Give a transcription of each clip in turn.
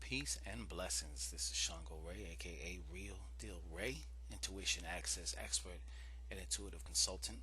Peace and blessings. This is ShanGO Ray, aka Real Deal Ray, Intuition Access Expert and Intuitive Consultant.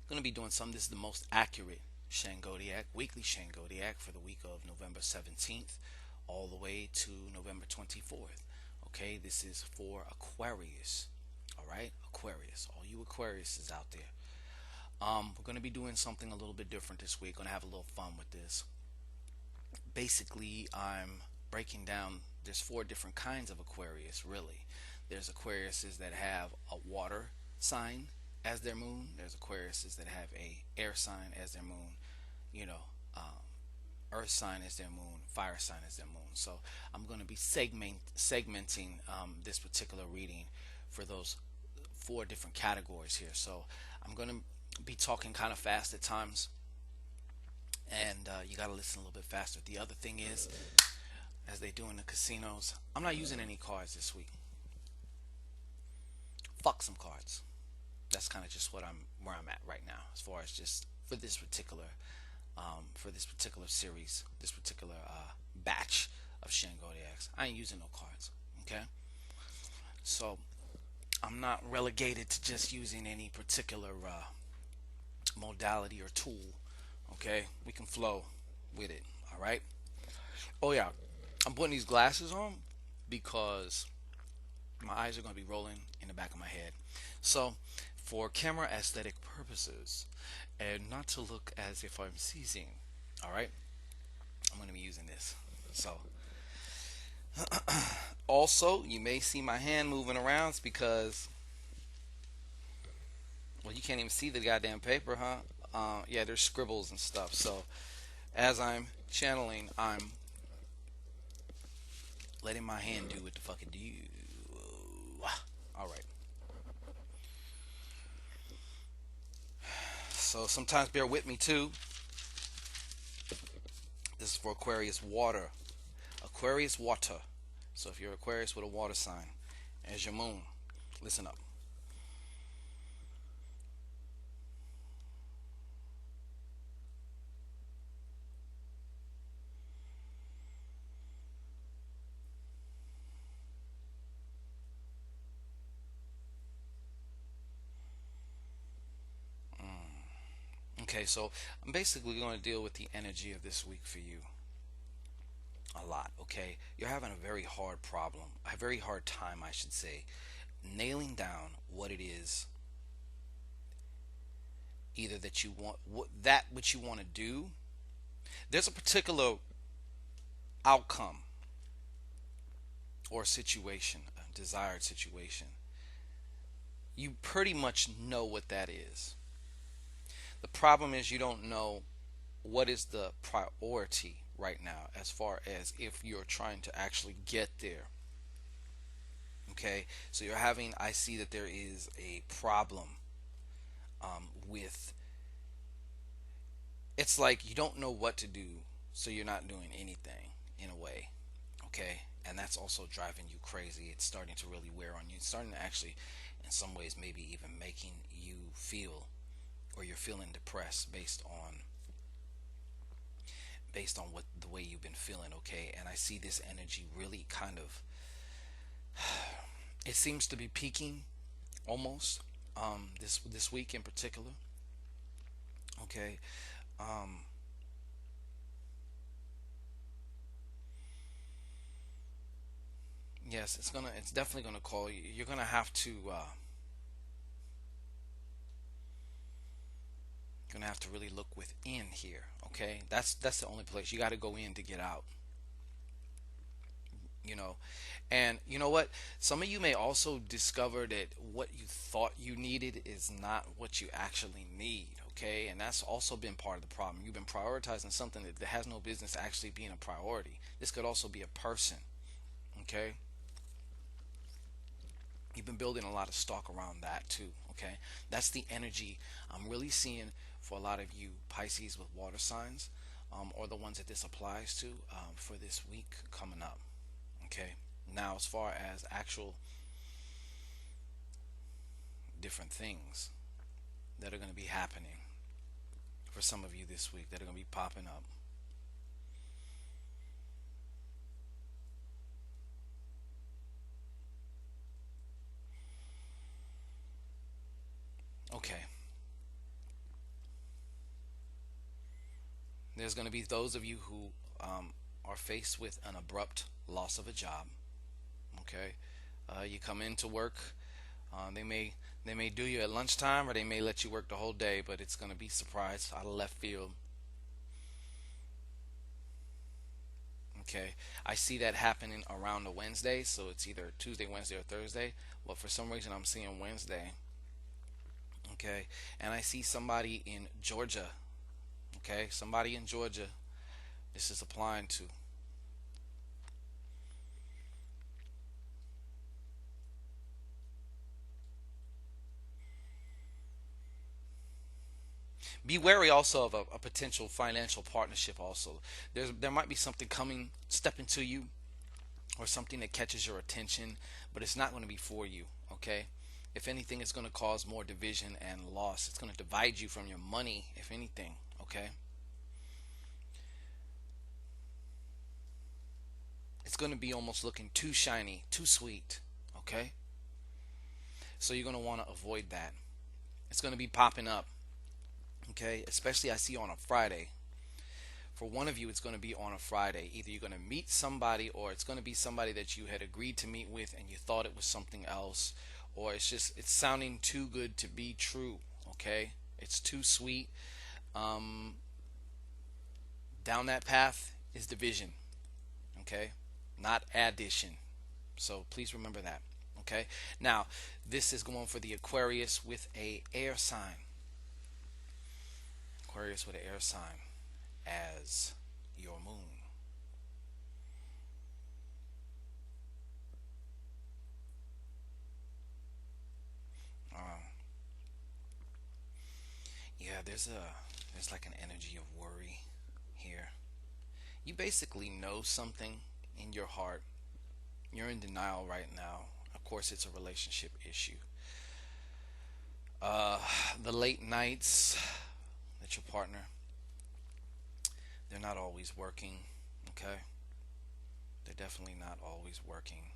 Going to be doing something. This is the most accurate Shangodiac, weekly Shangodiac for the week of November 17th all the way to November 24th. Okay, this is for Aquarius. Alright, Aquarius. All you Aquariuses out there. We're going to be doing something a little bit different this week. Going to have a little fun with this. Basically, I'm breaking down, there's four different kinds of Aquarius, really. There's Aquariuses that have a water sign as their moon. There's Aquariuses that have a air sign as their moon, earth sign as their moon, fire sign as their moon. So I'm going to be segmenting this particular reading for those four different categories here. So I'm going to be talking kind of fast at times, and you got to listen a little bit faster. The other thing is, as they do in the casinos, I'm not using any cards this week. Fuck some cards. That's kind of just where I'm at right now, as far as just for this particular series, this particular batch of Shangodiacs. I ain't using no cards. Okay, so I'm not relegated to just using any particular modality or tool. Okay, we can flow with it. All right. Oh yeah, I'm putting these glasses on because my eyes are going to be rolling in the back of my head. So for camera aesthetic purposes, and not to look as if I'm seizing, all right, I'm going to be using this. So also, you may see my hand moving around. It's because, well, you can't even see the goddamn paper, huh? Yeah, there's scribbles and stuff. So as I'm channeling, I'm letting my hand do what the fuck it do. All right. So sometimes bear with me too. This is for Aquarius water. Aquarius water. So if you're Aquarius with a water sign as your moon, listen up. Okay, so I'm basically going to deal with the energy of this week for you a lot. Okay, you're having a very hard problem, a very hard time, I should say, nailing down what it is, either that you want, which you want to do. There's a particular outcome or situation, a desired situation. You pretty much know what that is. The problem is you don't know what is the priority right now, as far as if you're trying to actually get there. Okay, so I see that there is a problem with, it's like you don't know what to do, so you're not doing anything in a way. Okay, and that's also driving you crazy. It's starting to really wear on you. It's starting to actually, in some ways, maybe even making you feel, or you're feeling depressed based on what the way you've been feeling. Okay, and I see this energy really kind of, it seems to be peaking almost this week in particular. Okay, yes, it's definitely gonna call you. You're gonna have to really look within here. Okay, that's the only place. You got to go in to get out. And you know what, some of you may also discover that what you thought you needed is not what you actually need. Okay, and that's also been part of the problem. You've been prioritizing something that has no business actually being a priority. This could also be a person. Okay, you've been building a lot of stock around that too. Okay, that's the energy I'm really seeing for a lot of you Pisces with water signs, or the ones that this applies to, for this week coming up. Okay, now as far as actual different things that are going to be happening for some of you this week, that are going to be popping up. Okay. There's going to be those of you who are faced with an abrupt loss of a job. Okay. You come into work. They may do you at lunchtime, or they may let you work the whole day, but it's going to be surprise out of left field. Okay, I see that happening around the Wednesday, so it's either Tuesday, Wednesday, or Thursday. But for some reason, I'm seeing Wednesday. Okay, and I see somebody in Georgia. Okay, somebody in Georgia. This is applying to. Be wary also of a potential financial partnership. Also, there might be something coming, stepping to you, or something that catches your attention, but it's not going to be for you. Okay, if anything, it's going to cause more division and loss. It's going to divide you from your money, if anything. Okay, it's going to be almost looking too shiny, too sweet. Okay, so you're going to want to avoid that. It's going to be popping up. Okay, especially I see on a Friday. For one of you, it's going to be on a Friday. Either you're going to meet somebody, or it's going to be somebody that you had agreed to meet with and you thought it was something else, or it's sounding too good to be true. Okay, it's too sweet. um, Down that path is division. Okay, not addition. So please remember that. Okay, now this is going for the Aquarius with a air sign. Aquarius with an air sign as your moon. Um, yeah, there's like an energy of worry here. You basically know something in your heart. You're in denial right now. Of course, it's a relationship issue. Uh, the late nights that your partner, they're not always working. Okay, they're definitely not always working.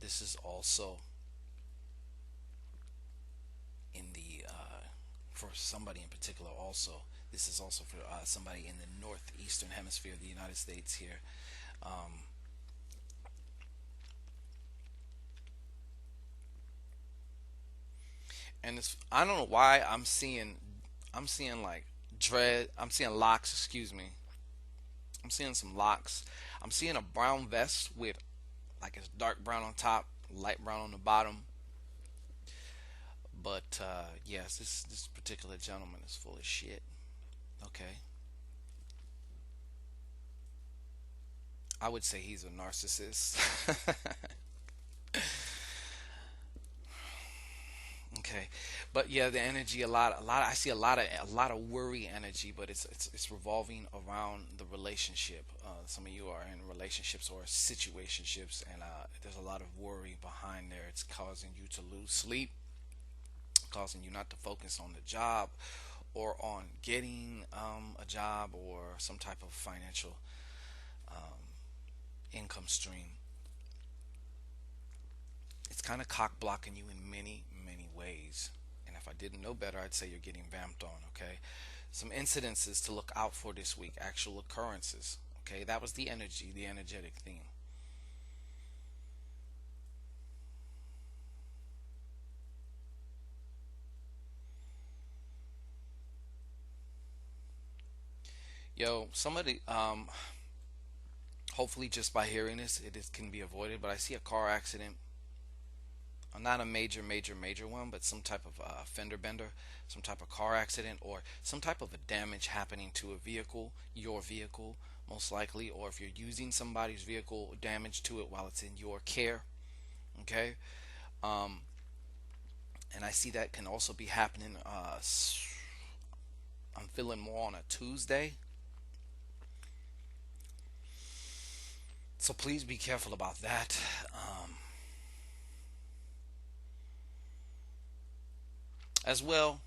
This is also in the for somebody in particular. Also, this is also for somebody in the northeastern hemisphere of the United States here. Um, and it's, I don't know why I'm seeing like dread. I'm seeing locks. Excuse me. I'm seeing some locks. I'm seeing a brown vest with like it's dark brown on top, light brown on the bottom. But yes, this particular gentleman is full of shit. Okay, I would say he's a narcissist. Okay, but yeah, the energy a lot. I see a lot of worry energy, but it's revolving around the relationship. Some of you are in relationships or situationships, and there's a lot of worry behind there. It's causing you to lose sleep, causing you not to focus on the job or on getting a job or some type of financial um, income stream. It's kind of cock blocking you in many, many ways. And if I didn't know better, I'd say you're getting vamped on. Okay, some incidences to look out for this week, actual occurrences. Okay, that was the energy, the energetic theme. Yo, somebody, hopefully just by hearing this, can be avoided. But I see a car accident, not a major, major, major one, but some type of fender bender, some type of car accident, or some type of a damage happening to a vehicle, your vehicle, most likely, or if you're using somebody's vehicle, damage to it while it's in your care. Okay, um, and I see that can also be happening. I'm feeling more on a Tuesday, so please be careful about that. As well,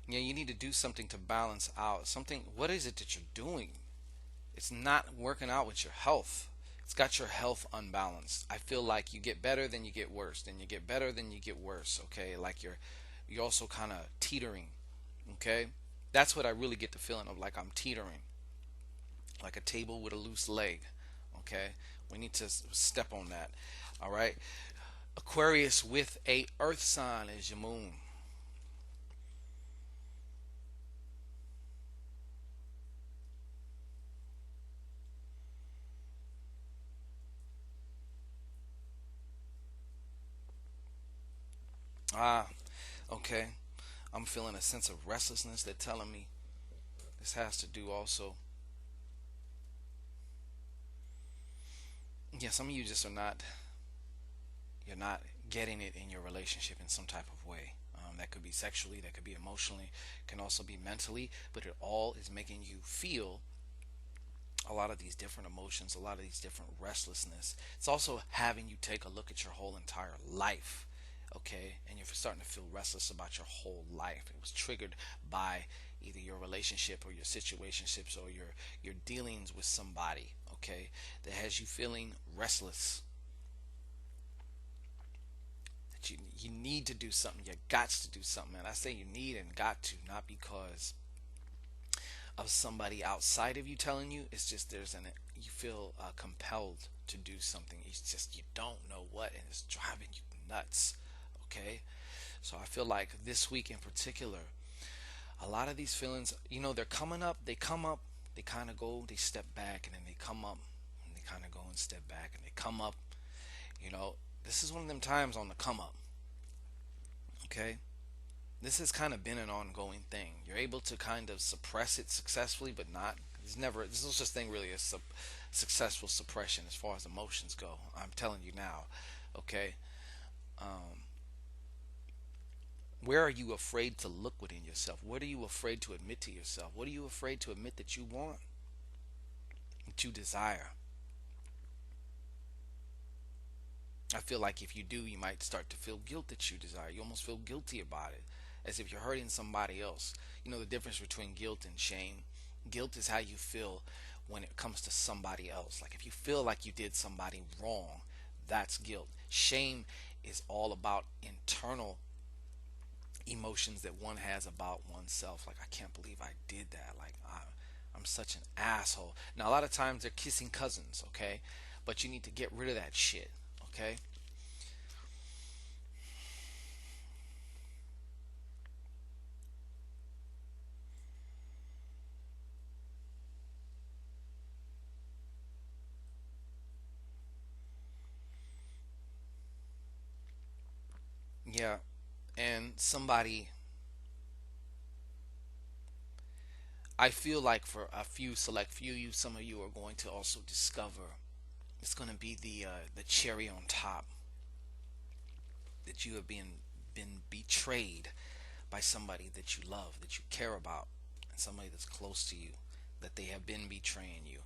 yeah, you need to do something to balance out something. What is it that you're doing? It's not working out with your health. It's got your health unbalanced. I feel like you get better, then you get worse, then you get better, then you get worse. Okay, like you're also kind of teetering. Okay, that's what I really get the feeling of, like I'm teetering, like a table with a loose leg. Okay, we need to step on that. All right, Aquarius with a Earth sign is your moon. Ah, okay. I'm feeling a sense of restlessness. They're telling me this has to do also. Yeah, some of you just are not. You're not getting it in your relationship in some type of way. That could be sexually, that could be emotionally, can also be mentally, but it all is making you feel a lot of these different emotions, a lot of these different restlessness. It's also having you take a look at your whole entire life, okay? And you're starting to feel restless about your whole life. It was triggered by either your relationship or your situationships or your dealings with somebody, okay? That has you feeling restless. That you need to do something. You got to do something. And I say you need and got to, not because of somebody outside of you telling you. It's just you feel compelled to do something. It's just you don't know what, and it's driving you nuts. Okay, so I feel like this week in particular, a lot of these feelings, they're coming up. They come up. They kind of go. They step back, and then they come up, and they kind of go and step back, and they come up. You know, this is one of them times on the come up. Okay, this has kind of been an ongoing thing. You're able to kind of suppress it successfully, but not. There's no such thing really as successful suppression as far as emotions go. I'm telling you now. Okay. Um, where are you afraid to look within yourself? What are you afraid to admit to yourself? What are you afraid to admit that you want, that you desire? I feel like if you do, you might start to feel guilt that you desire. You almost feel guilty about it, as if you're hurting somebody else. You know the difference between guilt and shame? Guilt is how you feel when it comes to somebody else. Like if you feel like you did somebody wrong, that's guilt. Shame is all about internal emotions that one has about oneself. Like, I can't believe I did that. Like, I'm such an asshole. Now, a lot of times they're kissing cousins, okay? But you need to get rid of that shit, okay? Yeah, and I feel like for a few select few you, some of you are going to also discover it's going to be the cherry on top, that you have been betrayed by somebody that you love, that you care about, and somebody that's close to you, that they have been betraying you.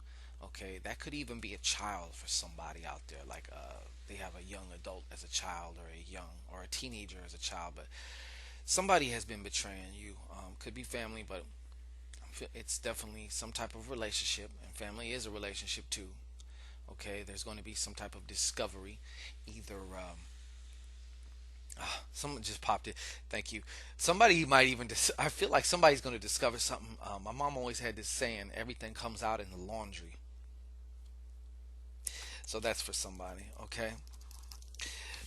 Okay, that could even be a child for somebody out there. Like they have a young adult as a child, or a young or a teenager as a child, but somebody has been betraying you. Could be family, but it's definitely some type of relationship, and family is a relationship too. Okay, there's going to be some type of discovery, either someone just popped it. Thank you. Somebody might even. I feel like somebody's going to discover something. My mom always had this saying: "Everything comes out in the laundry." So that's for somebody. Okay.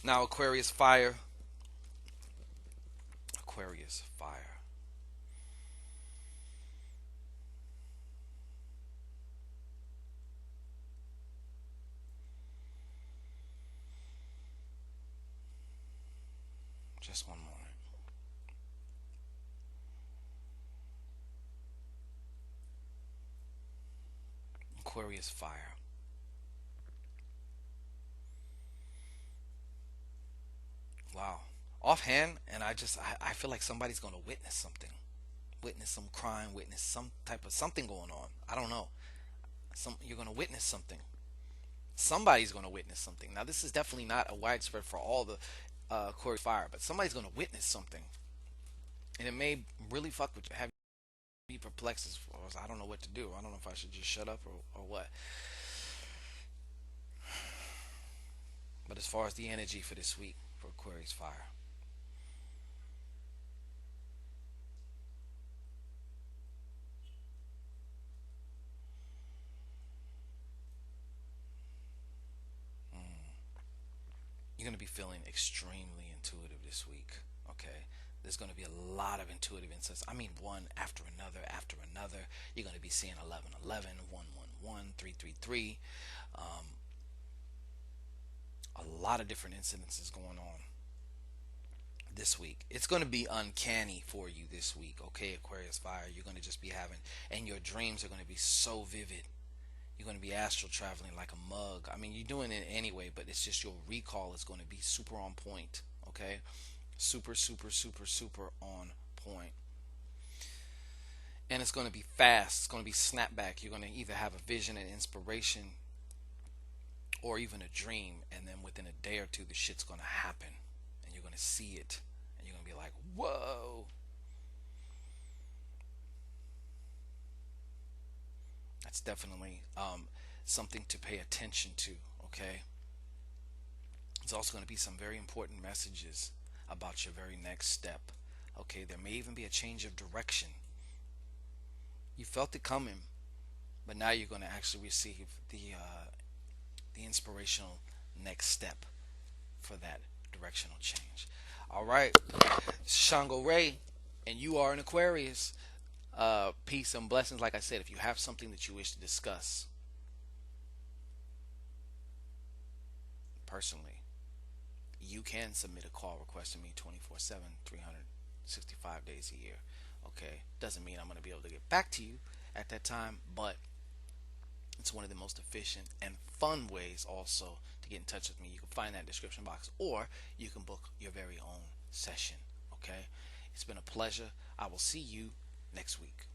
Now Aquarius fire. Aquarius fire. Just one moment. Aquarius fire. Wow. Offhand, and I feel like somebody's going to witness something. Witness some crime. Witness some type of something going on. I don't know. You're going to witness something. Somebody's going to witness something. Now, this is definitely not a widespread for all the Aquarius fire, but somebody's going to witness something, and it may really fuck with you, have you perplexed as far as I don't know what to do. I don't know if I should just shut up or what. But as far as the energy for this week for Aquarius fire, you're going to be feeling extremely intuitive this week. Okay, there's going to be a lot of intuitive insights. I mean, one after another after another. You're going to be seeing 1111, 111, 333. A lot of different incidences going on this week. It's going to be uncanny for you this week. Okay, Aquarius fire. You're going to just be having, and your dreams are going to be so vivid. You're going to be astral traveling like a mug. I mean, you're doing it anyway, but it's just your recall is going to be super on point. Okay, super, super, super, super on point. And it's going to be fast. It's going to be snapback. You're going to either have a vision and inspiration or even a dream, and then within a day or two, the shit's going to happen, and you're going to see it, and you're going to be like, whoa. That's definitely something to pay attention to. Okay, there's also going to be some very important messages about your very next step. Okay, there may even be a change of direction. You felt it coming, but now you're going to actually receive the inspirational next step for that directional change. All right, Shango Ray, and you are an Aquarius. Peace and blessings. Like I said, if you have something that you wish to discuss personally, you can submit a call requesting me 24/7, 365 days a year. Okay, doesn't mean I'm going to be able to get back to you at that time, but it's one of the most efficient and fun ways also to get in touch with me. You can find that in the description box, or you can book your very own session. Okay, it's been a pleasure. I will see you next week.